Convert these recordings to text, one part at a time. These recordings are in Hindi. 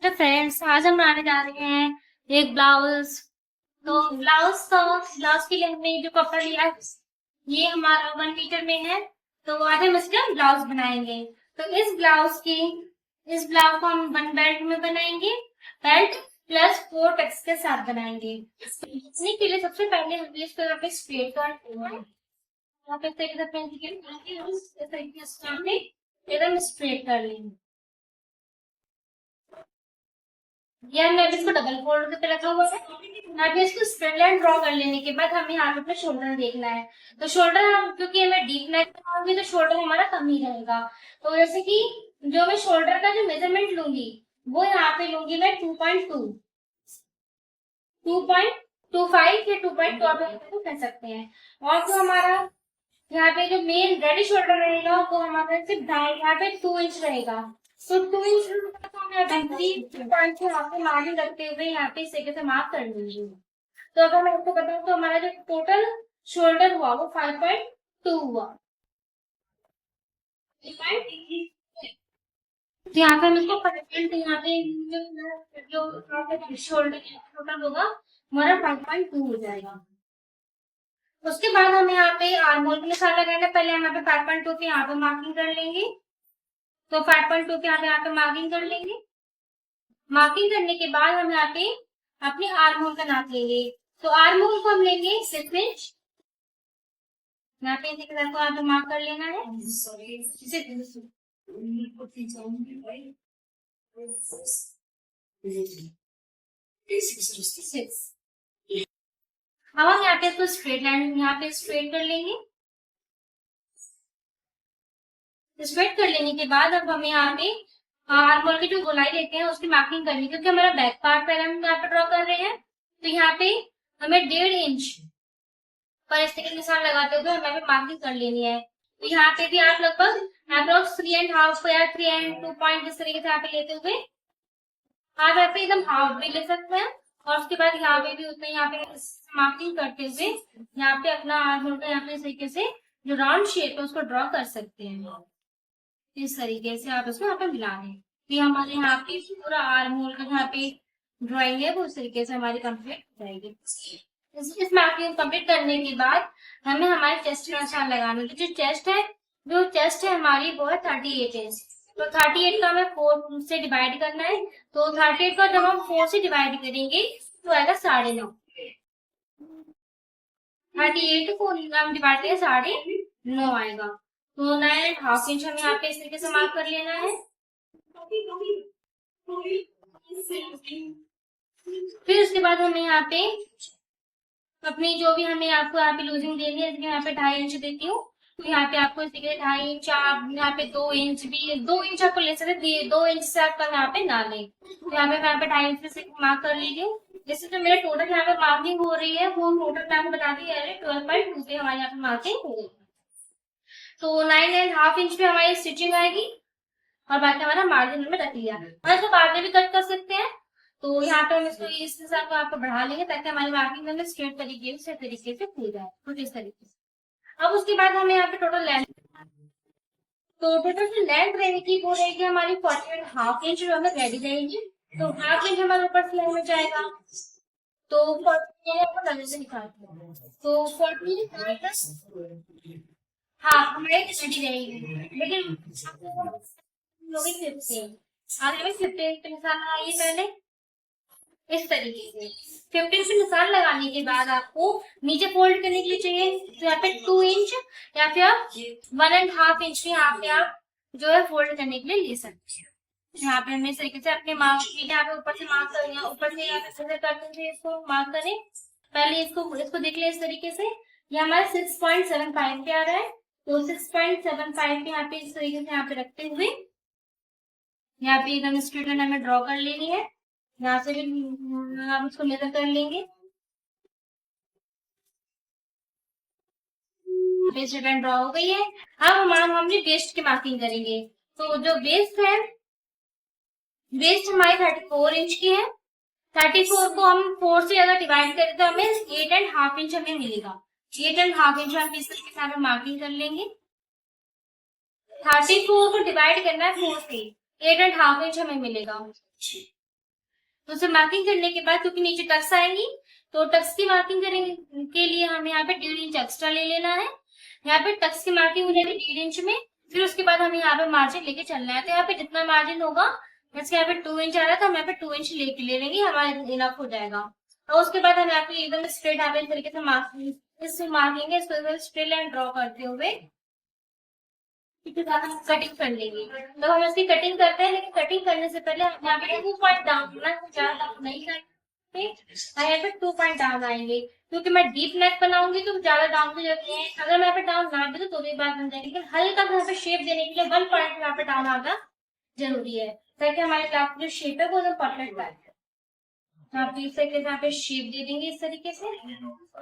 तो फ्रेंड्स आज हम बनाने जा रहे हैं एक ब्लाउज। तो ब्लाउज के लिए हमने जो कपड़ा लिया है ये हमारा 1 मीटर में है। तो आज हम इसका ब्लाउज बनाएंगे। तो इस ब्लाउज को हम 1 बेल्ट में बनाएंगे। बेल्ट प्लस 4 टक्स के साथ बनाएंगे। इसने के लिए सबसे पहले हम इसको यहाँ पे स्ट्रेट कर यहाँ पे इस तरीके से एकदम स्ट्रेट कर लेंगे। ये हमने अभी इसको डबल फोल्ड पे रखा हुआ है। अभी इसको स्ट्रेट लाइन ड्रॉ कर लेने के बाद हमें यहाँ पे अपना शोल्डर देखना है। तो शोल्डर हम क्योंकि हमें डीप नेक बनाऊंगी तो शोल्डर हमारा कम ही रहेगा। तो जैसे कि जो मैं शोल्डर का जो मेजरमेंट लूंगी वो यहाँ पे लूंगी मैं 2.2 2.25 या 2.2 आप कह सकते हैं। और जो हमारा यहाँ पे जो मेन रेडी शोल्डर रहेगा वो हमारा सिर्फ यहाँ पे 2 इंच रहेगा। तो 2 इंच को हमें पॉइंट से यहाँ पे मार्जिन रखते हुए यहाँ पे इस तरीके से मार्क कर लीजिए। तो अगर मैं आपको बताऊँ तो हमारा जो टोटल शोल्डर हुआ वो 5.2 हुआ। तो यहाँ पे हम इसको परसेंट यहाँ पे जो शोल्डर टोटल होगा हमारा 5.2 हो जाएगा। उसके बाद हम यहाँ पे आर्म होल के निशान लगाएंगे। पहले हम यहाँ पे 5.2 पे यहाँ पे मार्किंग कर लेंगे। तो 5.2 पे यहाँ पे मार्किंग कर लेंगे। मार्किंग करने के बाद हम यहाँ पे अपनी आर्म होल का नाप लेंगे। तो आर्म होल को हम लेंगे 6 इंच। यहाँ पे इसी तरह को यहाँ पे मार्क कर लेना है 6। अब हम यहाँ पे इसको स्ट्रेट लाइन यहाँ पे स्ट्रेट कर लेंगे। स्ट्रेट कर लेने के बाद अब हमें यहाँ पे आर्म होल की जो गोलाई लेते हैं उसकी मार्किंग करनी है। क्योंकि हमारा बैक पार्ट पहले हम यहाँ पे ड्रॉ कर रहे हैं तो यहाँ पे हमें 1.5 इंच पर इस तरह निशान लगाते हुए हमें मार्किंग कर लेनी है। तो यहाँ पे भी आप लगभग अप्रोक्स 3.5 या 3.2 पॉइंट इस तरीके से यहाँ पे लेते हुए आप यहाँ पे एकदम हाफ भी ले सकते हैं। और उसके बाद यहाँ पे भी उतना यहाँ पे मार्किंग करते हुए यहाँ पे अपना आर्म होल का यहाँ पे इस तरीके से जो राउंड शेप है उसको ड्रॉ कर सकते हैं। इस तरीके से आप इसको यहाँ पे मिला दें। तो हमारे यहाँ पे पूरा आर्म होल का यहाँ पे ड्राइंग है वो इस तरीके से हमारी कंप्लीट हो जाएगी। इस मार्किंग कंप्लीट करने के बाद हमें हमारे चेस्ट का निशान लगाना है। जो चेस्ट है हमारी वो है 38 इंच। तो 38 का हमें 4 से डिवाइड करना है। तो 38 का जब हम 4 से डिवाइड करेंगे तो आएगा 9.5। 38 को हम डिवाइड करें 9.5 आएगा। तो 9.5 इंच हमें यहाँ पे इस तरीके से मार्क कर लेना है। फिर उसके बाद हमें यहाँ पे अपनी जो भी हमें आपको यहाँ पे लूजिंग देनी है यहाँ पे 2.5 इंच देती हूँ। तो यहाँ पे आपको इसी के 2.5 इंच आप यहाँ पे 2 इंच भी 2 इंच आपको ले सकते 2 इंच से आप यहाँ पे ना ले। तो यहाँ पे 2.5 इंच से मार्क कर लीजिए। जैसे जो मेरा टोटल यहाँ पे मार्किंग हो रही है वो टोटल मैं आपको बता दी है 12.2 पे हमारे यहाँ पे मार्किंग हो रही है। तो 9.5 इंच पे हमारी स्टिचिंग आएगी और बाकी हमारा मार्जिन में रख लिया। और इसको बाद में भी कट कर सकते हैं। तो यहाँ पे हम इसको इस हिसाब को आपको बढ़ा लेंगे ताकि हमारी मार्किंग में स्ट्रेट तरीके से खुल जाए कुछ इस तरीके से। अब उसके बाद हमें यहाँ पे टोटल लेंथ तो टोटल जो लेंथ रहेगी वो रहेगी हमारी 40.5 इंच जो हमें रेडी रहेगी। तो हाफ इंच हमारे ऊपर से में जाएगा। तो 40 आपको नजर से निकालते हैं। तो 40 हाँ हमारी रेडी रहेगी लेकिन लोग 15 आगे में 15 पे निशान लगाइए पहले इस तरीके से। 15 पे निशान लगाने के बाद आपको नीचे फोल्ड करने के लिए चाहिए तो यहाँ पे 2 इंच या फिर 1.5 इंच पे यहाँ पे आप जो है फोल्ड करने के लिए ले सकते हैं। यहाँ पे हमने इस तरीके से अपने मार्क यहाँ पे ऊपर से मार्क कर लिया। ऊपर से करते हुए इसको मार्क करें। पहले इसको देख लें इस तरीके से। ये हमारा 6.75 पे आ रहा है। तो 6.75 पे यहाँ पे इस तरीके से यहाँ पे रखते हुए यहाँ पे एकदम स्ट्रेट लाइन हमें ड्रॉ कर लेनी है। यहाँ से भी हम उसको मेजर कर लेंगे। स्ट्रेट लाइन ड्रॉ हो गई है। अब हम अपनी वेस्ट की मार्किंग करेंगे। तो जो वेस्ट हमारी 34 इंच की है। 34 को हम 4 से अगर डिवाइड करें तो हमें 8.5 इंच हमें मिलेगा। 8.5 इंच हम इस तरीके से मार्किंग कर लेंगे। 34 को डिवाइड करना है 4 से 8.5 इंच हमें मिलेगा। तो उसे मार्किंग करने के बाद क्योंकि नीचे टक्स आएंगी, तो टक्स की मार्किंग करने के लिए हमें यहाँ पे 1.5 इंच एक्स्ट्रा ले लेना है। यहाँ पे टक्स की मार्किंग हो जाएगी 1.5 इंच में। फिर उसके बाद हमें यहाँ पे मार्जिन लेके चलना है। तो यहाँ पे जितना मार्जिन होगा, जैसे यहाँ पे 2 इंच आ रहा था, हम यहाँ पे 2 इंच लेके ले लेंगे, हमारा इनफ हो जाएगा। और उसके बाद हम यहाँ पे एकदम स्ट्रेट यहाँ पे इस तरीके से मार्केंगे, इसको स्ट्रेट लाइन ड्रॉ करते हुए कटिंग कर लेंगे। तो हम इसकी कटिंग करते हैं, लेकिन कटिंग करने से पहले हम यहाँ पे 2 पॉइंट डाउन, ज्यादा डाउन नहीं करते, यहाँ पे 2 पॉइंट डाउन आएंगे। क्योंकि मैं डीप नेक बनाऊंगी तो ज्यादा डाउन की जरूरत नहीं है। अगर मैं यहाँ पे डाउन ना भी तो भी बात बन जाएगी, लेकिन हल्का यहाँ पे शेप देने के लिए 1 पॉइंट यहाँ पे डाउन आना जरूरी है, ताकि हमारे क्लास की जो शेप है वो एकदम परफेक्ट आए। आप इस तरीके से यहाँ पे शेप दे देंगे, इस तरीके से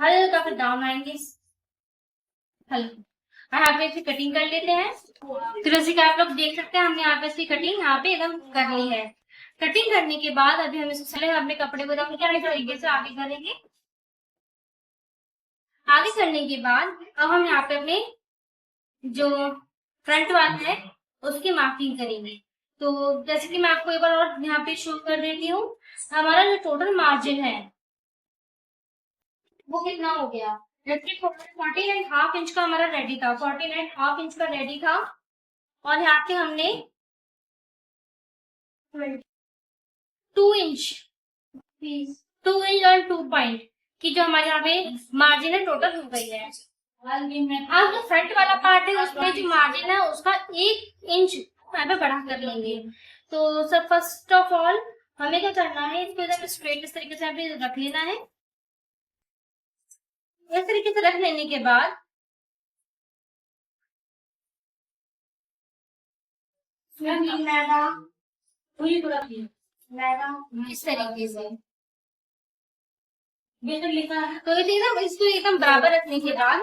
हल्का फिर डाउन आएंगे हल्का। यहाँ पे इसकी कटिंग कर लेते हैं। तो जैसे कि आप लोग देख सकते हैं, हमने यहाँ पे इसकी कटिंग यहाँ पे एकदम कर ली है। कटिंग करने के बाद अभी हम इसको अपने कपड़े को एकदम तरीके से आगे करेंगे। आगे करने के बाद अब हम यहाँ पे अपने जो फ्रंट वाला है उसकी मार्किंग करेंगे। तो जैसे कि मैं आपको एक बार और यहाँ पे शो कर देती हूँ, हमारा जो टोटल मार्जिन है वो कितना हो गया। 14.5 इंच का हमारा रेडी था, 14.5 इंच का रेडी था। और यहाँ पे हमने 2 इंच, 2 इंच और 2 पॉइंट की जो हमारे यहाँ पे मार्जिन है टोटल हो गई है। अब जो फ्रंट वाला पार्ट है उसमें जो मार्जिन है उसका 1 इंच यहाँ पे बढ़ा कर लेंगे। तो सब फर्स्ट ऑफ ऑल हमें क्या करना है, इसको एकदम स्ट्रेट इस तरीके से यहाँ पे रख लेना है। इस तरीके से रख लेने के बाद इस तरीके से तो इसको एकदम बराबर रखने के बाद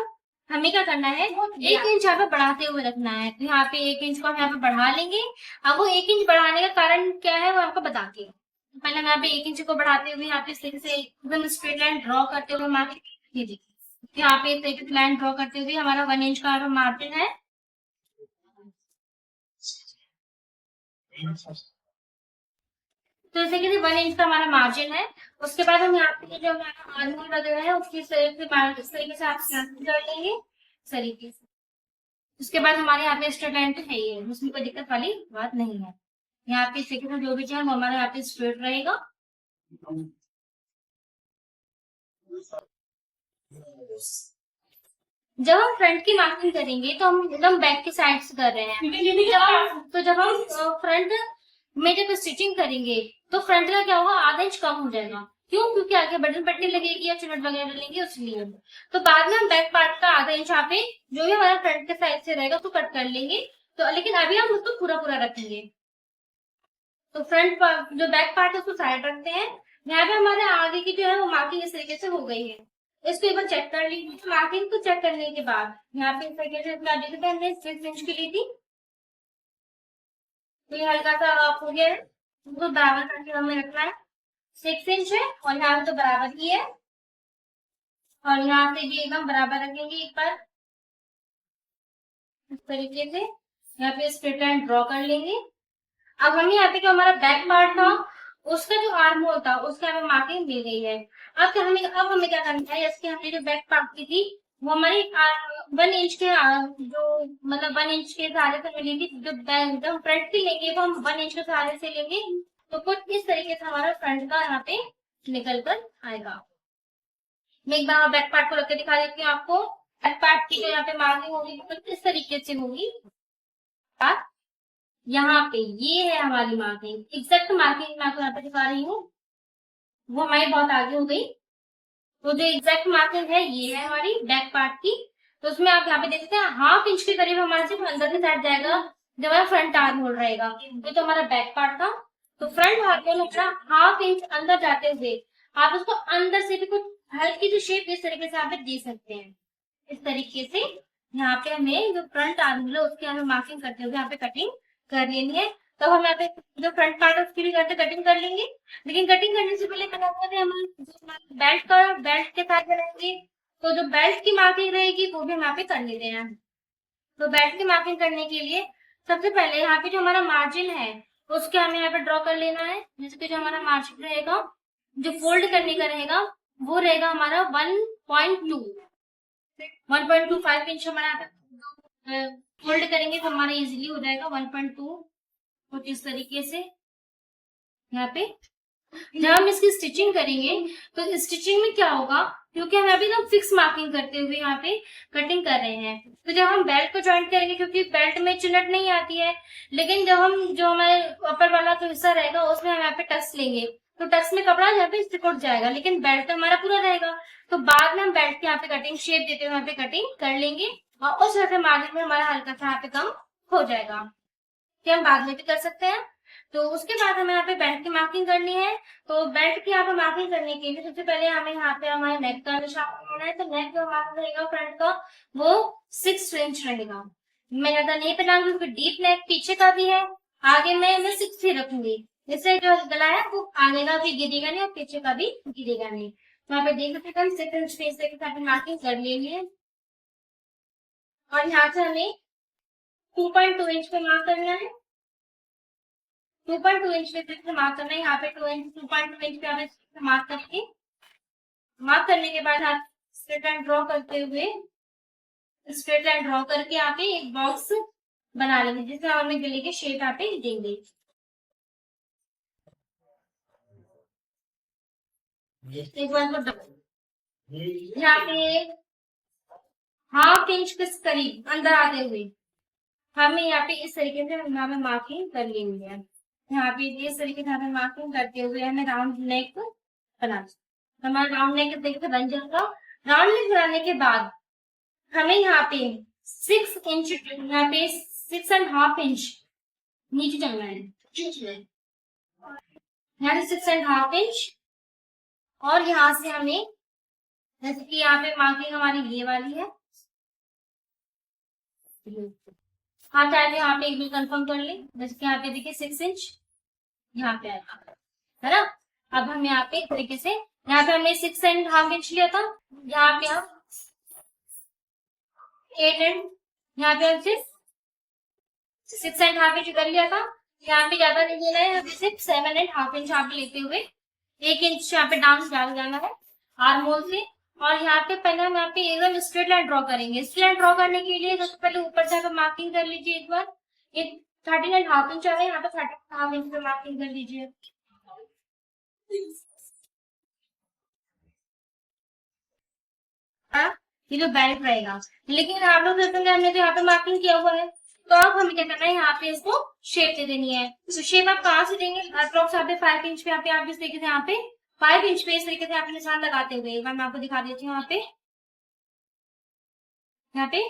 हमें क्या करना है, 1 इंच यहाँ पे बढ़ाते हुए रखना है। तो यहाँ पे 1 इंच को हम यहाँ पे बढ़ा लेंगे। अब वो 1 इंच बढ़ाने का कारण क्या है वो आपको बताती हूँ। पहले हम यहाँ पे 1 इंच को बढ़ाते हुए यहाँ पे इस तरीके से एकदम स्ट्रेट लाइन ड्रॉ करते हुए ये देखिए यहाँ पे इस तरीके से लाइन ड्रॉ करते हुए हमारा 1 इंच का मार्जिन है। तो जैसे कि 1 इंच का हमारा मार्जिन है। उसके बाद हम यहाँ पे जो हमारा आर्मोल वगैरह है उसकी इस तरीके से आप कर लेंगे इस तरीके से। उसके बाद हमारे यहाँ पे स्ट्रेट लाइन तो है ही है, उसमें कोई दिक्कत वाली बात नहीं है। यहाँ पे इस तरीके से जो भी चाहे वो हमारे यहाँ पे स्ट्रेट रहेगा। जब हम फ्रंट की मार्किंग करेंगे तो हम एकदम बैक की साइड से कर रहे हैं। जब हम फ्रंट में जब स्टिचिंग करेंगे तो फ्रंट का क्या होगा, आधा इंच कम हो जाएगा। क्यों? क्योंकि आगे बटन पट्टी लगेगी या चुनट वगैरह लगेंगे उसलिए। तो बाद में हम बैक पार्ट का आधा इंच यहाँ पे जो भी हमारा फ्रंट के साइड से रहेगा उसको कट कर लेंगे। तो लेकिन अभी हम उसको पूरा पूरा रखेंगे। तो फ्रंट पार्ट जो बैक पार्ट है उसको साइड रखते हैं। यहाँ पे हमारे आगे की जो है वो मार्किंग इस तरीके से हो गई है। इसको एक बार चेक कर लीजिए। मार्किंग को चेक करने के बाद यहाँ पे इस तरीके से हमने 6 इंच की ली थी, तो ये हल्का सा ऑफ हो गया है, उसको बराबर करके हमें रखना है। 6 इंच है और यहाँ तो बराबर ही है, और यहाँ से भी एकदम बराबर रखेंगे एक बार इस तरीके से। यहाँ पे स्ट्रेट लाइन ड्रॉ कर लेंगे। अब हमें यहाँ पे जो हमारा बैक पार्ट था उसका जो आर्म होल था उसका हमें मार्किंग मिल गई है। अब हमें क्या करना है, इसके हमने जो बैक पार्ट की थी वो हमारी 1 इंच के जो मतलब 1 इंच के सहारे से मिली थी। जो फ्रंट की लेंगे वो हम 1 इंच के सहारे से लेंगे। तो कुछ इस तरीके से हमारा फ्रंट का यहाँ पे निकल कर आएगा। मैं एक बार बैक पार्ट को रख के दिखा देती हूँ आपको। बैक पार्ट की जो यहाँ पे मार्किंग होगी कुछ इस तरीके से होगी। यहाँ पे ये है हमारी मार्किंग, एग्जैक्ट मार्किंग मैं आपको यहाँ पे दिखा रही हूँ, वो हमारी बहुत आगे हो गई। तो जो एग्जैक्ट मार्किंग है ये है हमारी बैक पार्ट की। तो उसमें आप यहाँ पे देख सकते हैं 1/2 इंच के करीब हमारे सिर्फ अंदर की साइड जाएगा जब हमारा फ्रंट आर्म होल रहेगा। ये तो हमारा बैक पार्ट था। तो फ्रंट आर्म होल हमारा 1/2 इंच अंदर जाते हुए आप उसको अंदर से भी कुछ हल्की सी शेप इस तरीके से आप दे सकते हैं। इस तरीके से यहाँ पे हमें जो फ्रंट आर्म होल है उसकी हमें मार्किंग करते हुए यहाँ पे कटिंग कर लेनी है। तो हम यहाँ पे जो फ्रंट पार्ट है उसकी भी करते कटिंग कर लेंगे। लेकिन कटिंग करने से पहले मैंने आपको हम बेल्ट के साथ बनाएंगे। तो जो बेल्ट की मार्किंग रहेगी वो भी हम यहाँ पे कर लेते हैं। तो बेल्ट की मार्किंग करने के लिए सबसे पहले यहाँ पे जो हमारा मार्जिन है उसके हमें यहाँ पे ड्रॉ कर लेना है। जैसे कि जो हमारा मार्जिन रहेगा, जो फोल्ड करने का रहेगा, वो रहेगा हमारा 1.2 1.25 इंच हमारा फोल्ड करेंगे तो हमारा इजीली हो जाएगा 1.2। कुछ इस तरीके से यहाँ पे जब हम इसकी स्टिचिंग करेंगे तो स्टिचिंग में क्या होगा, क्योंकि हम अभी ना फिक्स मार्किंग करते हुए यहाँ पे कटिंग कर रहे हैं, तो जब हम बेल्ट को ज्वाइंट करेंगे, क्योंकि बेल्ट में चुनट नहीं आती है, लेकिन जब हम जो हमारे अपर वाला जो हिस्सा रहेगा उसमें हम यहाँ पे टक्स लेंगे, तो टक्स में कपड़ा यहाँ पे सिकुड़ जाएगा, लेकिन बेल्ट तो हमारा पूरा रहेगा। तो बाद में हम बेल्ट के यहाँ पे कटिंग शेप देते हुए यहाँ पे कटिंग कर लेंगे, और उस वजह से मार्जिन में हमारा हल्का सा यहाँ पे कम हो जाएगा, कि हम बाद में भी कर सकते हैं। तो उसके बाद हमें यहाँ पे बेल्ट की मार्किंग करनी है। तो बेल्ट की यहाँ पे मार्किंग करने के लिए सबसे पहले हमें यहाँ पे हमारे नेक का निशान होना है। तो नेक जो हमारा रहेगा फ्रंट का, वो 6 इंच रहेगा। मैं ज्यादा नहीं बनाऊंगी क्योंकि डीप नेक पीछे का भी है, आगे मैं 6 ही रखूंगी, जिससे जो गला है वो आगे का भी गिरेगा नहीं और पीछे का भी गिरेगा नहीं। तो यहाँ पे देख सकते हैं 6 इंच स्पेस से मार्किंग कर लेनी है, और यहाँ से हमें 2.2 इंच पे मार्क करना है। 2.2 इंच पे मार्क करना है, यहाँ पे 2.2 इंच पे हमें मार्क करेंगे। मार्क करने के बाद आप स्ट्रेट लाइन ड्रॉ करते हुए, स्ट्रेट लाइन ड्रॉ करके यहाँ पे एक बॉक्स बना लेंगे, जिसमें हमें गले के शेप यहाँ पे देंगे। एक बार यहाँ पे ½ इंच के करीब अंदर आते हुए हमें यहाँ पे इस तरीके से हमें मार्किंग कर लेनी है। यहाँ पे इस तरीके से हमें मार्किंग करते हुए हमें राउंड नेक बनाना। हमारा राउंड नेक तरीके से बन जाएगा। राउंड नेक बनाने के बाद हमें यहाँ पे 6 इंच, यहाँ पे 6.5 इंच नीचे चलना है, यहाँ से 6.5 इंच, और यहाँ से हमें जैसे कि यहाँ पे मार्किंग हमारी ये वाली है, हाँ चाहे यहाँ पे एक भी कंफर्म कर ले, जैसे कि यहाँ पे देखिए 6 इंच यहाँ पे आएगा, है ना। अब हम यहाँ पे तरीके से, यहाँ पे हमने 6.5 इंच लिया था, यहाँ पे हम 8 एंड यहाँ पे हम सिर्फ 6.5 इंच कर लिया था। यहाँ पे ज्यादा नहीं लेना है, हमें सिर्फ 7.5 इंच यहाँ पे लेते हुए 1 इंच यहाँ पे डाउन डाल जाना है आर्म होल से। और यहाँ पे पहले हम यहाँ पे एकदम स्ट्रेट लाइन ड्रॉ करेंगे। स्ट्रेट लाइन ड्रॉ करने के लिए सबसे पहले ऊपर से आप मार्किंग कर लीजिए एक बार, ये 13.5 इंच आ रहा है, यहाँ पे 13.5 इंच पे मार्किंग कर लीजिए। ये जो बेल्ट रहेगा, लेकिन आप लोग देखेंगे हमने तो यहाँ पे मार्किंग किया हुआ है, तो अब हमें क्या करना है, यहाँ पे इसको शेप दे देनी है। तो शेप आप कहाँ से देंगे, अप्रोक्स यहाँ पे 5 इंच पे, यहाँ पे आप इस तरीके से यहाँ पे 5 इंच पे इस तरीके से आप निशान लगाते हुए एक बार मैं आपको दिखा देती हूँ। यहाँ पे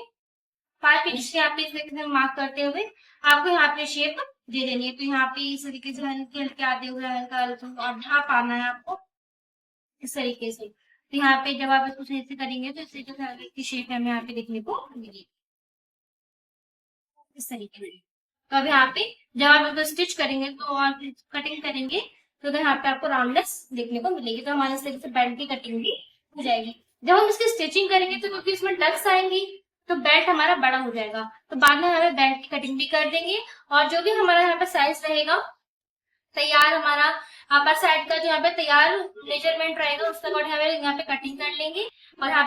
5 इंच से आप इस तरीके से मार्क करते हुए आपको यहाँ पे शेप दे देनी है। तो यहाँ पे इस तरीके से हल्के हल्के आते हुए हल्का हल्का और ढाप आना है आपको इस तरीके से। तो यहाँ पे जब आप इसको सही से करेंगे तो इस तरीके से आगे की शेप हमें यहाँ पे देखने को मिलेगी इस तरीके से। तो अब यहाँ पे जब आप इसको स्टिच करेंगे तो और कटिंग करेंगे तो यहाँ पे आपको राउंडनेस देखने को मिलेगी। तो हमारे इस तरीके से बेल्ट की कटिंग भी हो जाएगी। जब हम इसकी स्टिचिंग करेंगे तो क्योंकि इसमें टक्स आएंगी तो बेल्ट हमारा बड़ा हो जाएगा, तो बाद में हमें बेल्ट की कटिंग भी कर देंगे, और जो भी हमारा यहाँ पे साइज रहेगा तैयार, हमारा अपर साइड का जो यहाँ पे तैयार मेजरमेंट रहेगा उसके अकॉर्डिंग हमें यहाँ पे कटिंग कर लेंगे, और यहाँ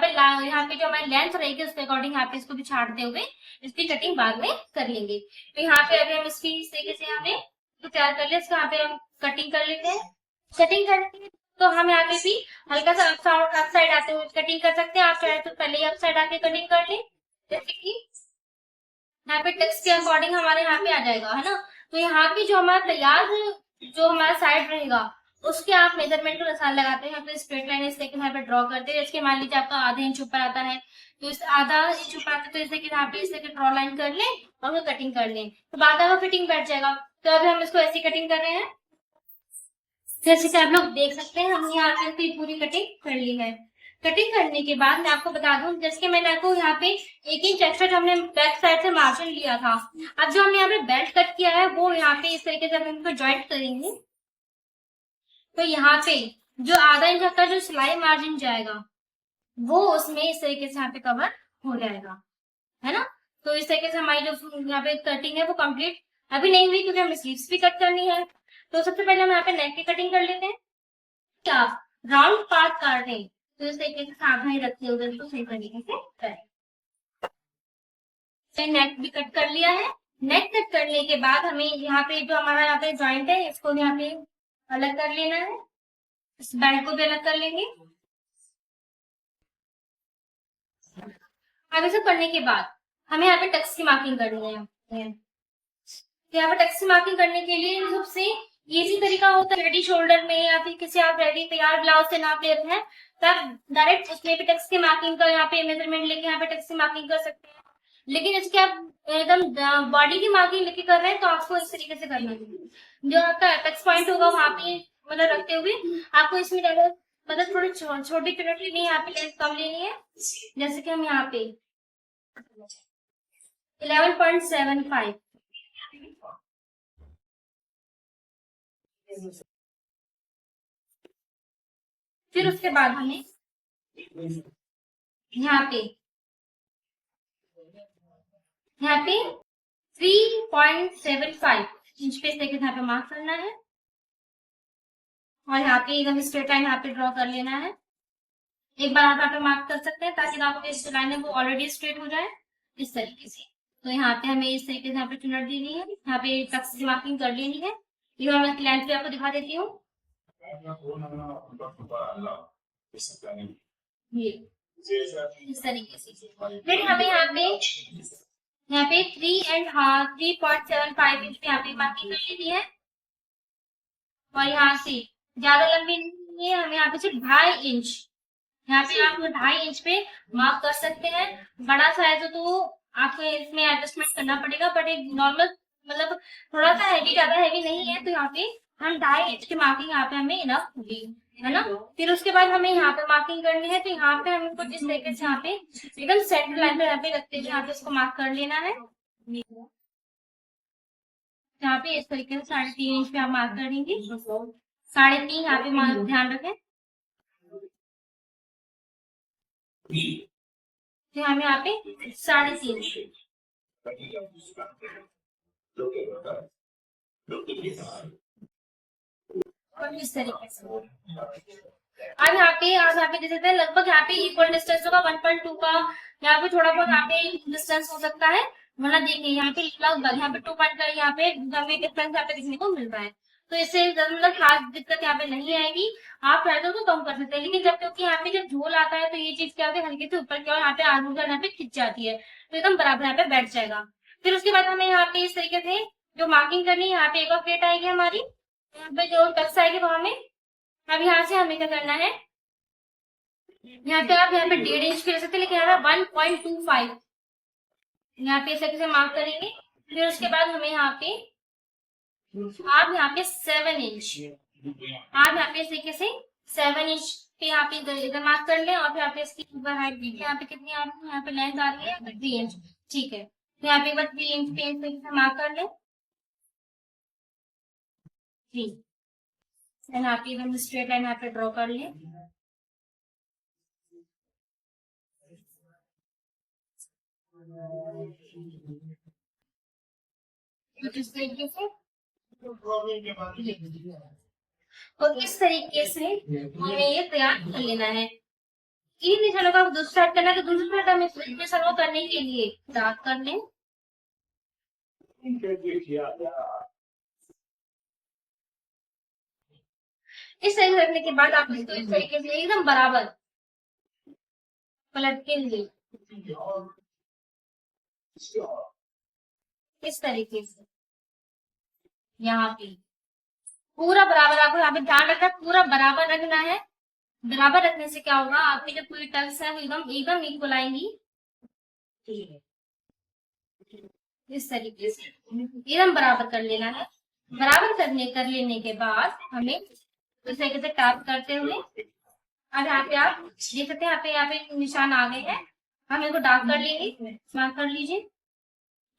पे जो हमारी लेंथ रहेगी उसके अकॉर्डिंग यहाँ पे इसको भी छाटते हुए इसकी कटिंग बाद में कर लेंगे। तो यहाँ पे अभी हम इसकी इस तरीके से हमने तैयार कर लिया, इसको यहाँ पे हम कटिंग कर लेते हैं। कटिंग करके तो हम यहाँ पे भी हल्का सा अप साइड आते हुए कटिंग कर सकते हैं। आप चाहे तो पहले ही अप साइड आके कटिंग कर ले, जैसे कि यहाँ पे टेक्स्ट के अकॉर्डिंग हमारे यहाँ पे आ जाएगा, है ना। तो यहाँ पे जो हमारा तैयार जो हमारा साइड रहेगा उसके आप मेजरमेंट का निशान लगाते हैं, फिर स्ट्रेट लाइन इस तरीके यहाँ पे ड्रॉ करते हैं। इसके मान लीजिए आपका आधे इंच ऊपर आता है तो इस आधा इंच ऊपर आता है तो इसे यहाँ पे इस ड्रॉ लाइन कर ले और फिर कटिंग कर लें, तो बाद में फिटिंग बैठ जाएगा। तो अभी हम इसको ऐसी कटिंग कर रहे हैं जैसे कि आप लोग देख सकते हैं, हमने यहाँ पे इसकी पूरी कटिंग कर ली है। कटिंग करने के बाद मैं आपको बता दूं, जैसे कि मैंने आपको यहाँ पे 1 इंच एक्स्ट्रा जो हमने बैक साइड से मार्जिन लिया था, अब जो हमने यहाँ पे बेल्ट कट किया है वो यहाँ पे इस तरीके से हम इनको ज्वाइंट करेंगे। तो यहाँ पे जो आधा इंच का जो सिलाई मार्जिन जाएगा वो उसमें इस तरीके से यहाँ पे कवर हो जाएगा, है ना। तो इस तरीके से हमारी जो यहाँ पे कटिंग है वो कंप्लीट अभी नहीं हुई क्योंकि हमें स्लीव्स भी कट करनी है। तो सबसे पहले हम यहाँ पे नेक की कटिंग कर लेते हैं। क्या राउंड पार्ट काट रहे हैं तो इस तरीके से सावधानी रखते हुए इसको सही तरीके से करें। नेक भी कट कर लिया है। नेक कट करने के बाद हमें यहाँ पे जो हमारा यहाँ पे जॉइंट है इसको यहाँ पे अलग कर लेना है। इस बेल्ट को भी अलग कर लेंगे। अब इसे करने के बाद हमें यहाँ पे टक्स की मार्किंग करनी है। तो यहाँ पे टक्स की मार्किंग करने के लिए सबसे इजी तरीका होता है रेडी शोल्डर में या फिर किसी आप रेडी तैयार ब्लाउज से नाप लेते हैं तब डायरेक्ट उसमें भी टक्स की मार्किंग का यहाँ पे मेजरमेंट लेके यहाँ पे टक्स की मार्किंग कर सकते हैं। लेकिन इसके आप एकदम बॉडी की मार्किंग लेके कर रहे हैं तो आपको इस तरीके से करना है। जो आपका टक्स पॉइंट होगा वहां पे मतलब रखते हुए आपको इसमें मतलब थोड़ी छोटी चुनट लेनी है, यहाँ पे लेंथ कम लेनी है। जैसे कि हम यहाँ पे 11.75 फिर उसके बाद हमें यहाँ पे 3.75 इंच पे से यहाँ पे मार्क करना है और यहाँ पे एकदम स्ट्रेट लाइन यहाँ पे ड्रॉ कर लेना है। एक बार आप यहाँ पे मार्क कर सकते हैं ताकि आपकी जो लाइन है वो ऑलरेडी स्ट्रेट हो जाए इस तरीके से। तो यहाँ पे हमें इस तरीके से यहाँ पे चुनट देनी है, यहाँ पे टक्स की मार्किंग कर लेनी है। ये मैं लेंथ पे आपको दिखा देती हूँ। ये इस तरीके से फिर हमें यहाँ पे 3.75 इंच पे यहाँ पे मार्किंग कर लेनी है और यहाँ से ज्यादा लंबी नहीं है, हमें यहाँ पे सिर्फ 2.5 इंच यहाँ पे आप 2.5 इंच पे मार्क कर सकते हैं। बड़ा साइज हो तो आपको इसमें एडजस्टमेंट करना पड़ेगा बट एक नॉर्मल मतलब थोड़ा सा हैवी ज्यादा हैवी नहीं है तो यहाँ पे हम 2.5 इंच की मार्किंग यहाँ पे हमें इनफ होगी, है ना। फिर उसके बाद हमें यहाँ पे मार्किंग करनी है तो यहाँ पे हमें कुछ इस तरीके से यहाँ पे एकदम सेंटर लाइन पे यहाँ पे रखते हुए यहाँ पे इसको मार्क कर लेना है। यहाँ पे इस तरीके से 3.5 इंच पे हम मार्क करेंगे। 3.5 यहाँ पे मार्क ध्यान रखें। तो हमें यहाँ पे 3.5 और इस तरीके से अब यहाँ पे जैसे लगभग यहाँ पे इक्वल डिस्टेंस होगा 1.2 का। यहाँ पे थोड़ा बहुत यहाँ पे डिस्टेंस हो सकता है वरना देखिए यहाँ पे लगभग यहाँ पे 2 पॉइंट का यहाँ पे हमें डिफरेंस यहाँ पे दिखने को मिल रहा है। तो इससे मतलब खास दिक्कत यहाँ पे नहीं आएगी। आप चाहे तो कम कर सकते हैं लेकिन जब क्योंकि यहाँ पे जब झोल आता है तो ये चीज क्या होती है हल्के से ऊपर की ओर यहाँ पे आलू यहाँ पे खिंच जाती है तो एकदम बराबर यहाँ पे बैठ जाएगा। फिर उसके बाद हमें यहाँ पे इस तरीके से जो मार्किंग करनी है यहाँ पे एक और प्लेट आएगी हमारी, यहाँ पे जो टक्स आएगी वो हमें अब यहाँ से हमें क्या करना है यहाँ पे आप यहाँ पे 1.5 इंच ले सकते हैं लेकिन यहाँ पे 1.25 यहाँ पे इस तरीके से मार्क करेंगे। फिर उसके बाद हमें यहाँ पे आप यहाँ पे 7 इंच आप यहाँ पे इस तरीके से 7 इंच पे यहाँ पे इधर मार्क कर लें और फिर यहाँ पे इसकी ऊपर हाइट देखिए यहाँ पे कितनी आ रही है, यहाँ पे लेंथ आ रही है 3 इंच, ठीक है। तो यहाँ पे एक बार 3 इंच पे इस तरीके से मार्क कर लें। यहाँ पे एकदम स्ट्रेट लाइन यहाँ पे ड्रॉ कर लें। इस तरीके से और इस तरीके से हमें ये तैयार कर लेना है। इन निशानों का दूसरा करना है तो दूसरा साइड हमें इसमें सर्व करने के लिए डार्क कर लें। इस तरीके रखने के बाद आप इसको इस तरीके से एकदम बराबर पलट के लिए इस तरीके से यहाँ पे पूरा बराबर आपको यहाँ पे ध्यान रखना पूरा बराबर रखना है। बराबर रखने से क्या होगा आपकी जो पूरी टक्स है एकदम एकदम इक्वल आएंगी इस तरीके से एकदम बराबर कर लेना है। बराबर कर लेने के बाद हमें इस तरीके से टैप करते हुए अब यहाँ पे आप देख सकते हैं यहाँ पे निशान आ गए हैं। हम इनको डार्क कर लेंगे, मार्क कर लीजिए।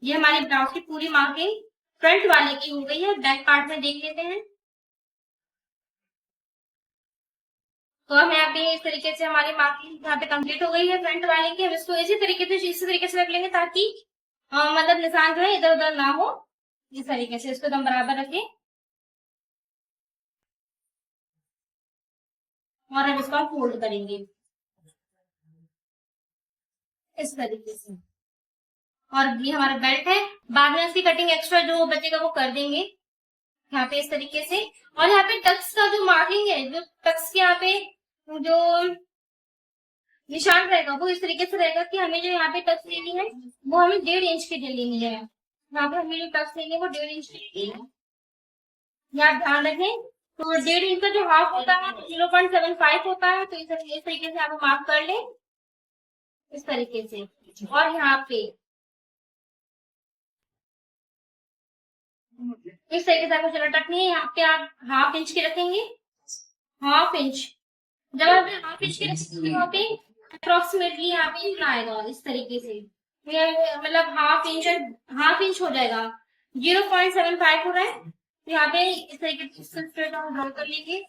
ये हमारी ब्लाउज की पूरी मार्किंग फ्रंट वाले की हो गई है। बैक पार्ट में देख लेते हैं तो हम यहाँ पे इस तरीके से हमारी मार्किंग यहाँ पे कंप्लीट हो गई है फ्रंट वाले की। हम इसको इसी तरीके से रख लेंगे ताकि मतलब निशान जो है इधर उधर ना हो। इस तरीके से इसको एकदम बराबर रखें और अब इसको हम फोल्ड करेंगे इस तरीके से। और ये हमारा बेल्ट है, बाद में इसकी कटिंग एक्स्ट्रा जो बचेगा वो कर देंगे यहाँ पे इस तरीके से। और यहाँ पे टक्स का जो मार्किंग है, जो टक्स के यहाँ पे जो निशान रहेगा वो इस तरीके से रहेगा कि हमें जो यहाँ पे टक्स लेनी है वो हमें 1.5 इंच की लेनी है। यहाँ पे हमें जो टक्स लेनी है वो 1.5 इंच की लेनी है, ये आप ध्यान रखें। तो 1.5 इंच का जो हाफ होता है 0.75 होता है, तो इस तरीके से आप मार्क कर लें इस तरीके से। और यहाँ पे इस तरीके से आपको चला रखनी है, यहाँ पे आप 1/2 इंच के रखेंगे, 1/2 इंच। जब आप 1/2 इंच के रखेंगे यहाँ पे अप्रोक्सीमेटली यहाँ पे इतना आएगा इस तरीके से, मतलब 1/2 इंच हो जाएगा, 0.75 हो रहा है। तो यहाँ पे इस तरीके से हम ड्रॉ कर लेंगे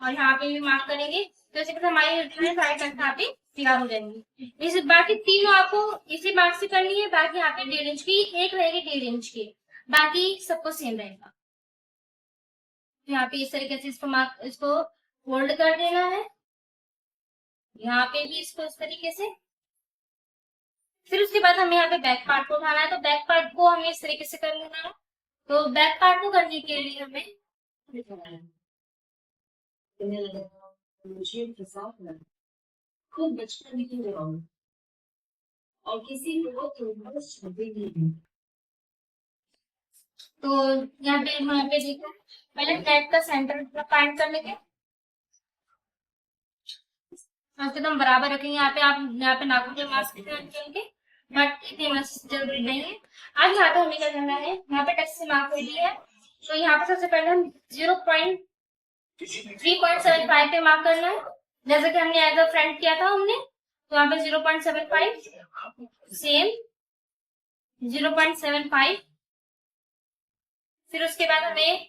और यहाँ पे भी मार्क करेंगे, तो इस तरह हमारी साइड तक यहाँ पे तैयार हो जाएंगी। इस बाकी तीनों आपको इसी मार्क से करनी है, बाकी यहाँ पे 1.5 इंच की एक रहेगी, 1.5 इंच की, बाकी सबको सेम रहेगा। यहाँ पे इस तरीके से इसको मार्क, इसको फोल्ड कर देना है, यहाँ पे भी इसको इस तरीके से। फिर उसके बाद हमें यहाँ पे बैक पार्ट को उठाना है, तो बैक पार्ट को हमें इस तरीके से कर लेना है। तो बैक पार्ट को करने के लिए हमें खूब बचपन की और किसी को तो यहाँ पे देखो, पहले नेट का सेंटर फाइंड कर लेंगे, एकदम बराबर रखेंगे। यहाँ पे आप यहाँ पे नाखून के मास्क के, बट इतनी मस्त जरूरी नहीं है। अब यहाँ पे हमें क्या करना है, यहाँ पे टच से मार्क कर दिया है, तो यहाँ पे सबसे पहले हम 0.3.75 पे मार्क करना है, जैसे कि हमने एज अ फ्रंट किया था हमने, तो यहाँ पे 0.75 सेम 0.75। फिर उसके बाद हमें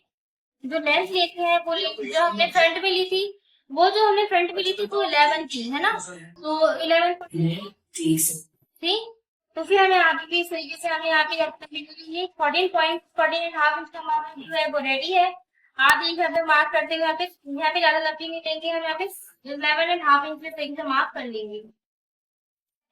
जो लेंथ लेते हैं वो जो हमने फ्रंट में ली थी, वो जो हमने फ्रंट में ली थी तो 11 की है ना, तो 11 थी। तो फिर हमें आगे भी इस तरीके से हमें यहाँ पे 14.14.5 इंच का हमारा जो है वो रेडी है। आगे यहाँ पे मार्क करते हुए यहाँ पे ज्यादा लंबी नहीं लेंगे, हम यहाँ पे 11.5 इंच से मार्क कर लेंगे।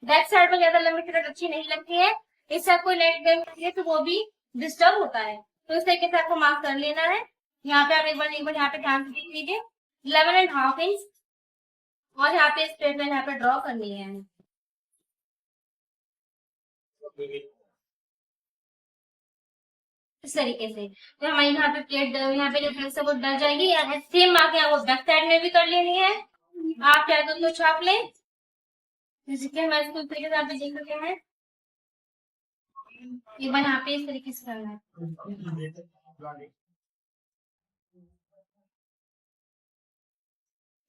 बैक साइड पर ज्यादा लंबी फिर अच्छी नहीं लगती है, इससे आपको नेट गन तो वो भी डिस्टर्ब होता है, तो इस तरीके से आपको मार्क कर लेना है। यहाँ पे आप एक बार यहाँ पे ध्यान से देख लीजिए 11.5 इंच, और यहाँ पे स्ट्रेट लाइन यहाँ पे ड्रॉ करनी है इस तरीके से। तो हमारी यहाँ पे प्लेट यहाँ पे जो ड्रेस है वो डल जाएगी। सेम मार्क यहाँ वो बैक साइड में भी कर लेनी है, आप चाहे तो उसको छाप लें, जैसे कि हमारे इसको इस तरीके से आप देख सकते हैं। एक बार यहाँ पे इस तरीके से करना है,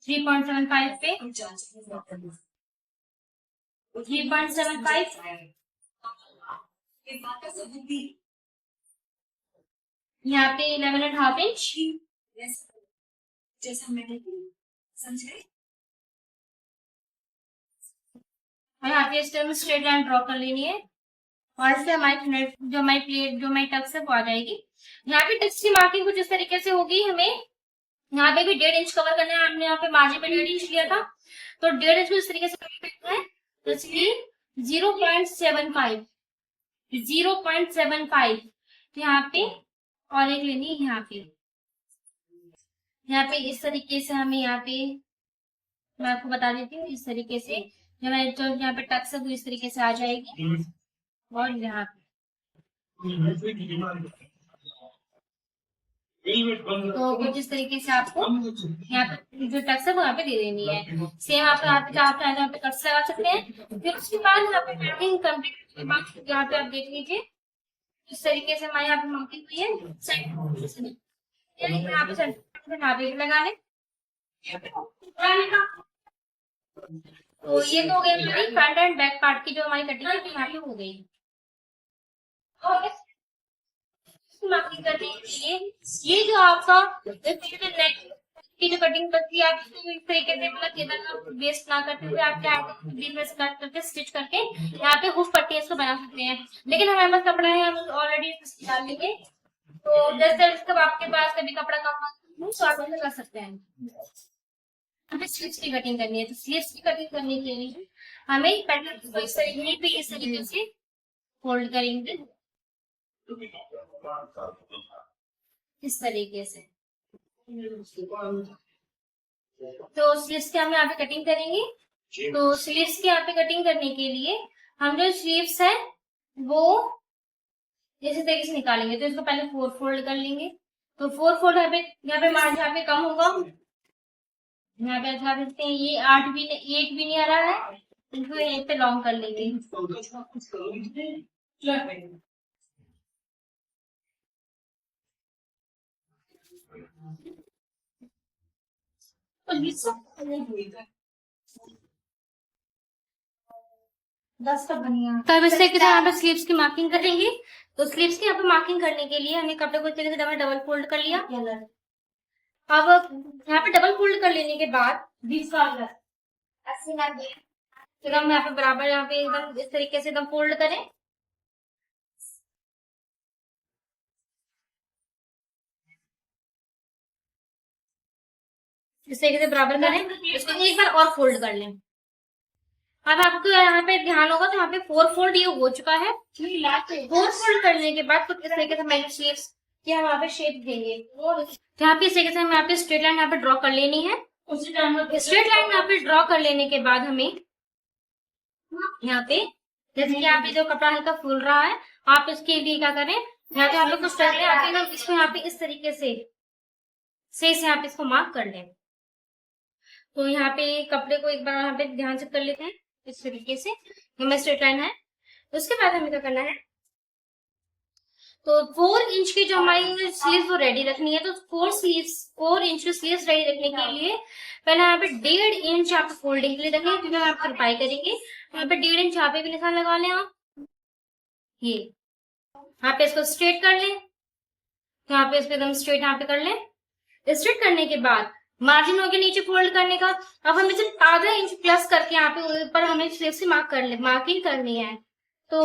3.75 पे 3.75, यहाँ पे 11.5 इंच, जैसा मैंने समझे। और यहाँ पे स्ट्रेट लाइन ड्रॉ कर लेनी है, और इससे हमारी जो हमारी प्लेट जो हमारी टक्स है वो आ जाएगी। यहाँ पे टक्स की मार्किंग कुछ इस तरीके से होगी, हमें यहाँ पे भी 1.5 इंच कवर करना है, हमने यहाँ पे मार्जिन पे 1.5 इंच लिया था, तो 1.5 इंच को इस तरीके से कवर करना है, तो इसलिए 0.75 तो यहाँ पे और एक लेनी है, यहाँ पे इस तरीके से हमें यहाँ पे मैं आपको बता देती हूँ, इस तरीके से जो यहाँ पे टक्स है वो इस तरीके से आ जाएगी, और यहाँ पे तो कुछ इस तरीके से आपको यहाँ पे जो टक्स है वो यहाँ पे दे देनी है। सेम आप यहाँ पे कट्स लगा सकते हैं। फिर उसके बाद यहाँ पे पैकिंग कंप्लीट के बाद यहाँ पे आप देख लीजिए इस तरीके से हमारे यहाँ पे मार्किंग हुई है, यहाँ पे लगा लें। तो ये तो हो गई हमारी फ्रंट एंड बैक पार्ट की जो हमारी कटिंग है यहाँ पे हो गई। मार्किंग करने के लिए ये जो आपका नेक की जो कटिंग करती है आप इसको इस तरीके से मतलब इधर वेस्ट ना करते हुए आप क्या बीच में से कट करके स्टिच करके यहाँ पे हुक पट्टी इसको बना सकते हैं। लेकिन हमारे पास कपड़ा है, हम ऑलरेडी डाल लेंगे। तो जैसे जब आपके पास कभी कपड़ा कम हो तो आप ऐसा कर सकते हैं। हमें स्लीव्स की कटिंग करनी है, तो स्लीव्स की कटिंग करने के लिए हमें पैटर्न को इस तरीके से फोल्ड करेंगे, इस तरीके से। तो स्लीव्स की हम यहाँ पे कटिंग करेंगे। तो स्लीव्स की यहाँ पे कटिंग करने के लिए हम जो स्लीव्स है वो इसी तरीके से निकालेंगे। तो इसको पहले 4 फोल्ड कर लेंगे। तो 4 फोल्ड यहाँ पे मार्जिन यहाँ पे कम होगा, यहाँ पे अच्छा देखते हैं ये 8 भी 8 भी नहीं आ रहा है, इसको यहीं पे लॉन्ग कर लेंगे। तब इस तरीके से यहाँ पे स्लीव्स की मार्किंग करेंगे। तो स्लीव्स की यहाँ पे मार्किंग करने के लिए हमें कपड़े को इस तरीके से डबल फोल्ड कर लिया। अब यहाँ पे डबल फोल्ड कर लेने के बाद एकदम यहाँ पे बराबर यहाँ पे एकदम इस तरीके से एकदम फोल्ड करें। इस तरीके से बराबर करें, इसको एक बार और फोल्ड कर लें। अब आपको यहाँ पे ध्यान होगा तो यहाँ पे 4 फोल्ड ये हो चुका है। 4 फोल्ड करने के बाद कुछ इस तरीके से मैंने स्लीव्स की हम यहाँ पे शेप देंगे। तो यहाँ पे इस तरीके से हमें यहाँ पे स्ट्रेट लाइन यहाँ पे ड्रॉ कर लेनी है। स्ट्रेट लाइन यहाँ पे ड्रॉ कर लेने के बाद हमें यहाँ पे जैसे कि यहाँ पे जो कपड़ा हल्का फूल रहा है, आप इसके लिए क्या करें, यहाँ पे हम लोग कुछ करते हैं, इसको यहाँ पे इस तरीके से यहाँ पे इसको मार्क कर लें। तो यहाँ पे कपड़े को एक बार यहाँ पे ध्यान से कर लेते हैं इस तरीके से, हमें स्ट्रेट लाइन है। उसके बाद हमें क्या करना है, तो 4 इंच की जो हमारी स्लीव्स वो रेडी रखनी है। तो 4 इंच की स्लीव्स रेडी रखने के लिए पहले यहाँ पे 1.5 इंच आप फोल्डिंग के लिए रखेंगे, क्योंकि आप तुरपाई करेंगे। यहाँ पे 1.5 इंच यहाँ पे भी निशान लगा लें आप, ये यहाँ पे इसको स्ट्रेट कर लें। तो यहाँ पे इसको एकदम स्ट्रेट यहाँ पे कर लें। स्ट्रेट करने के बाद मार्जिन हो गया नीचे फोल्ड करने का। अब हमें सिर्फ आधा इंच प्लस करके यहाँ पे ऊपर हमें स्लीव्स से मार्किंग करनी है। तो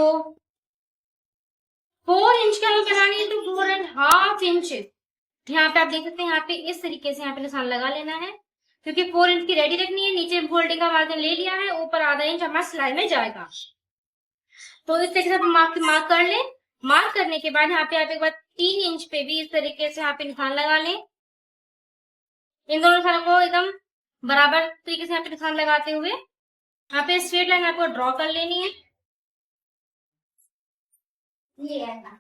4 इंच की हमें बनानी है, तो 4.5 इंच यहाँ पे आप देख सकते हैं, यहाँ पे इस तरीके से यहाँ पे निशान लगा लेना है, क्योंकि 4 इंच की रेडी रखनी है। नीचे फोल्डिंग का मार्जिन ले लिया है, ऊपर आधा इंच हमारा सिलाई में जाएगा। तो इस तरीके से मार्क कर लें। मार्क करने के बाद यहाँ पे आप एक बार 3 इंच पे भी इस तरीके से यहाँ पे निशान लगा लें। इन दोनों निशानों को एकदम बराबर तरीके से यहाँ पे निशान लगाते हुए यहाँ पे स्ट्रेट लाइन आपको ड्रॉ कर लेनी है। ये है ना,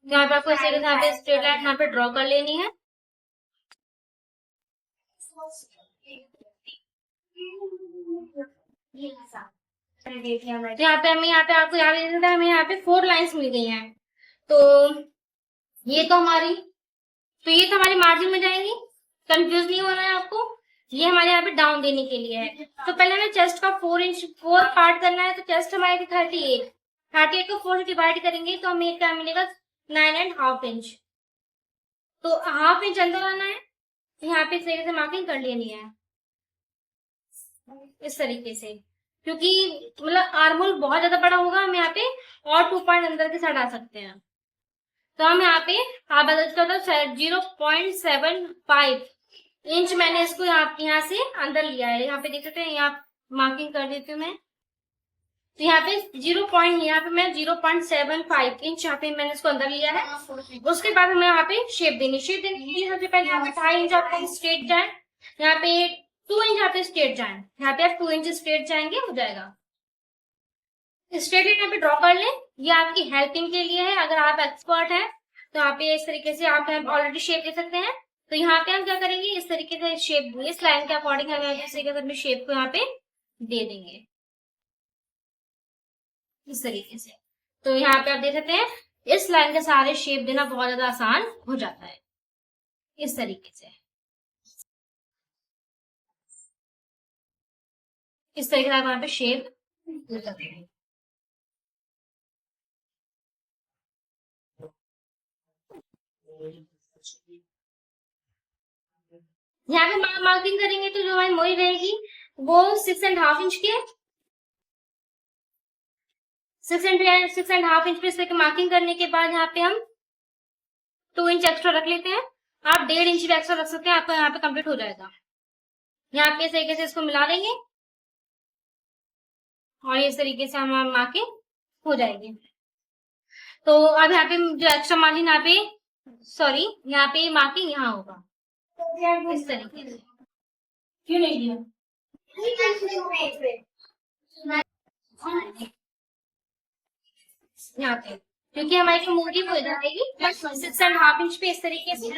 यहाँ पे आपको इस तरीके से यहाँ पे स्ट्रेट लाइन यहाँ पे ड्रॉ कर लेनी है। तो यहाँ पे आपको हमें यहाँ पे 4 लाइंस मिल गई हैं। तो ये तो हमारी मार्जिन में जाएंगी, कंफ्यूज नहीं होना है आपको। ये हमारे यहाँ पे डाउन देने के लिए है। तो पहले हमें चेस्ट का 4 पार्ट करना है। तो चेस्ट हमारे 38 को 4 से डिवाइड करेंगे तो हमें क्या मिलेगा, 9.5 इंच। तो हाफ इंच अंदर आना है। तो यहाँ पे इस तरीके से मार्किंग कर लेनी है, इस तरीके से, क्योंकि मतलब आर्मोल बहुत ज्यादा बड़ा होगा, हम यहाँ पे और 2 पॉइंट अंदर के साइड आ सकते हैं। तो हम यहाँ पे आप बदल कर 0.75 इंच मैंने इसको यहाँ से अंदर लिया है। यहाँ पे देख सकते हैं, यहाँ मार्किंग कर देती हूँ मैं। तो यहाँ पे यहाँ पे मैं 0.75 इंच यहाँ पे मैंने इसको अंदर लिया है। उसके बाद हमें यहाँ पे शेप देने के लिए सबसे पहले यहाँ पे 2.5 इंच आपको स्ट्रेट जाए, यहाँ पे 2 इंच यहाँ पे स्ट्रेट जाए, यहाँ पे आप 2 इंच स्ट्रेट जाएंगे, हो जाएगा। स्ट्रेट लाइन यहाँ पे ड्रॉ कर लें। ये आपकी हेल्पिंग के लिए है, अगर आप एक्सपर्ट हैं तो यहाँ पे इस तरीके से आप ऑलरेडी शेप दे सकते हैं। तो यहाँ पे हम क्या करेंगे, इस तरीके से शेप, इस लाइन के अकॉर्डिंग हम इस तरीके से अपने शेप को यहाँ पे दे देंगे, इस तरीके से। तो यहाँ पे आप देख सकते हैं, इस लाइन के सारे शेप देना बहुत ज्यादा आसान हो जाता है, इस तरीके से। इस तरीके से आप यहाँ पे शेप यहाँ पे मार्किंग करेंगे तो जो हमारी मोरी रहेगी वो 6.5 इंच की है। 6.5 इंच पे इस तरह मार्किंग करने के बाद यहाँ पे हम 2 इंच एक्स्ट्रा रख लेते हैं। आप 1.5 इंच भी एक्स्ट्रा रख सकते हैं, आपका यहाँ पे कंप्लीट हो जाएगा। यहाँ पे इस तरीके से इसको मिला लेंगे और इस तरीके से हम मार्किंग हो जाएगी। तो अब यहाँ पे जो एक्स्ट्रा मार्जिन यहाँ पे, सॉरी, यहाँ पे मार्किंग यहाँ होगा इस तरीके से। क्यों नहीं दिया? यहाँ पे क्योंकि हमारी जो मोटी हो जाएगी 6.5 इंच पे, इस तरीके से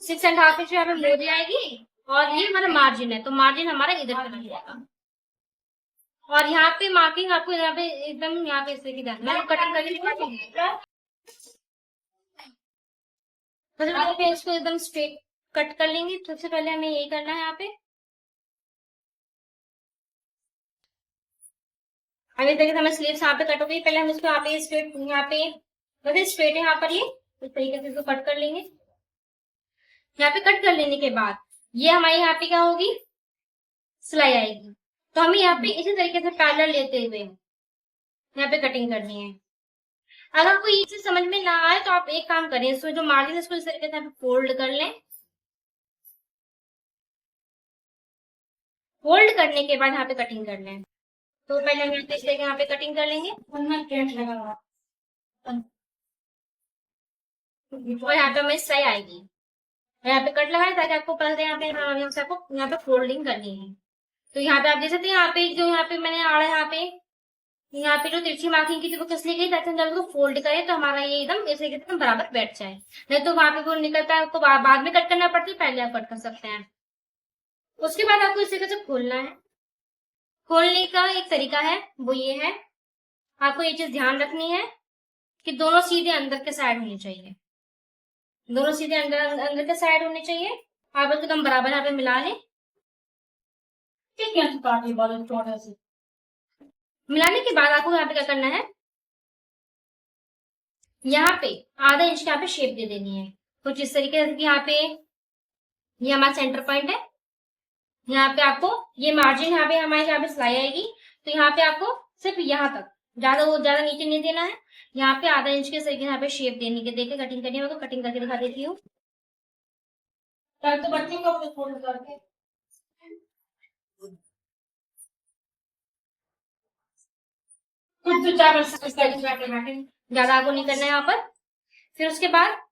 6.5 इंच यहाँ पे मोटी आएगी और ये हमारा मार्जिन है, तो मार्जिन हमारा इधर पे लग जाएगा। और यहाँ पे मार्किंग आपको यहाँ पे एकदम यहाँ पे इस तरीके से मैं कटिंग करके पे इसको एकदम स्ट्रेट कट कर लेंगे। सबसे पहले हमें यही करना है। यहाँ पे अब इस तरीके से हमें स्लीव्स यहाँ पे कट हो गई। पहले हम इसको यहाँ पे स्ट्रेट, यहाँ पे वैसे स्ट्रेट है यहाँ पर, ये इस तरीके से इसको कट कर लेंगे। यहाँ पे कट कर लेने के बाद ये हमारी यहाँ पे क्या होगी, सिलाई आएगी। तो हमें यहाँ पे इसी तरीके से पैरेलल लेते हुए यहाँ पे कटिंग करनी है। अगर कोई ये चीज समझ में ना आए तो आप एक काम करें, इसमें जो मार्जिन इसको इस तरीके से फोल्ड कर लें। फोल्ड करने के बाद यहाँ पे कटिंग कर लें। तो पहले हम इस तरीके यहाँ पे कटिंग कर लेंगे और यहाँ पे हमें सही आएगी। यहाँ पे कट लगाए ताकि आपको पता यहाँ पे आपको यहाँ पे फोल्डिंग करनी है। तो यहाँ पे आप देख सकते हैं, यहाँ पे जो यहाँ पे मैंने आड़ा यहाँ पे जो तिरछी मार्किंग की थी वो किस लिए गई, ताकि हम जब उसको फोल्ड करें तो हमारा ये एकदम इस तरीके से बराबर बैठ जाए। नहीं तो वहां पे वो निकलता है, आपको बाद में कट करना पड़ता है, पहले आप कट कर सकते हैं। उसके बाद आपको इस तरीके से खोलना है। खोलने का एक तरीका है, वो ये है, आपको ये चीज ध्यान रखनी है कि दोनों सीधे अंदर के साइड होनी चाहिए। दोनों सीधे अंदर के साइड होने चाहिए। आप इसको एकदम बराबर यहाँ पे मिला लें। मिलाने के बाद आपको यहाँ पे क्या करना है, यहाँ पे आधा इंच की यहाँ पे शेप दे देनी है कुछ इस तरीके से। यहाँ पे ये हमारा सेंटर पॉइंट है। यहाँ पे आपको ये मार्जिन यहाँ पे हमारे यहाँ पे सिलाई आएगी, तो यहाँ पे आपको सिर्फ यहाँ तक, ज्यादा नीचे नहीं देना है। यहाँ पे आधा इंच के तरीके यहाँ पे शेप देने के देके कटिंग करनी है। तो कटिंग करके दिखा देती हूँ। तो बच्चे को फोल्ड करके ज्यादा आपको नहीं करना है यहाँ पर। फिर उसके बाद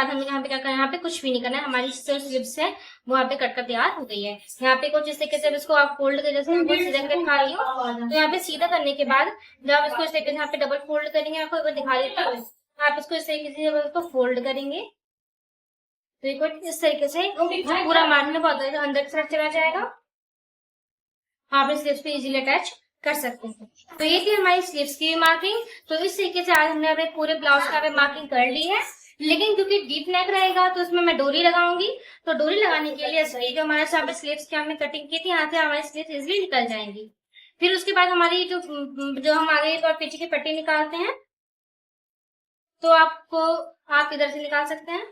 हमें यहाँ पे क्या करना है, यहाँ पे कुछ भी नहीं करना है। हमारी स्लिप्स है वो यहाँ पे कट कर तैयार हो गई है। यहाँ पे कुछ इस तरीके से इसको आप फोल्ड कर, जैसे सीधा करके दिखा रही हूँ, तो यहाँ पे सीधा करने के बाद जब आप इसको इस तरीके से यहाँ पे डबल फोल्ड करेंगे, आपको एक बार दिखा देती हूँ। आप इसको इस तरीके से इसको फोल्ड करेंगे तो एक बार इस तरीके से पूरा मार्जिन बहुत अंदर की साइड चला जाएगा। आप स्लीव्स पे इजीली अटैच कर सकते हैं। तो ये थी हमारी स्लीव्स की मार्किंग। तो इस तरीके से आज हमने अपने पूरे ब्लाउज का मार्किंग कर ली है। लेकिन क्योंकि डीप नेक रहेगा तो उसमें मैं डोरी लगाऊंगी। तो डोरी लगाने के लिए जो हमारे सामने स्लीव्स की हमने कटिंग की थी, यहाँ से हमारी स्लीव्स इजिली निकल जाएंगी। फिर उसके बाद हमारी जो हम आगे और पीछे की पट्टी निकालते हैं, तो आप इधर से निकाल सकते हैं,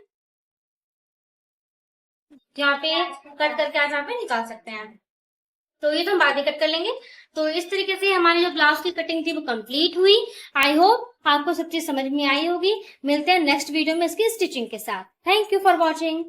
यहाँ पे कट करके आप यहाँ पे निकाल सकते हैं। तो ये तो हम बाद में कट कर लेंगे। तो इस तरीके से हमारी जो ब्लाउज की कटिंग थी वो कंप्लीट हुई। आई होप आपको सब चीज समझ में आई होगी। मिलते हैं नेक्स्ट वीडियो में इसकी स्टिचिंग के साथ। Thank you for watching.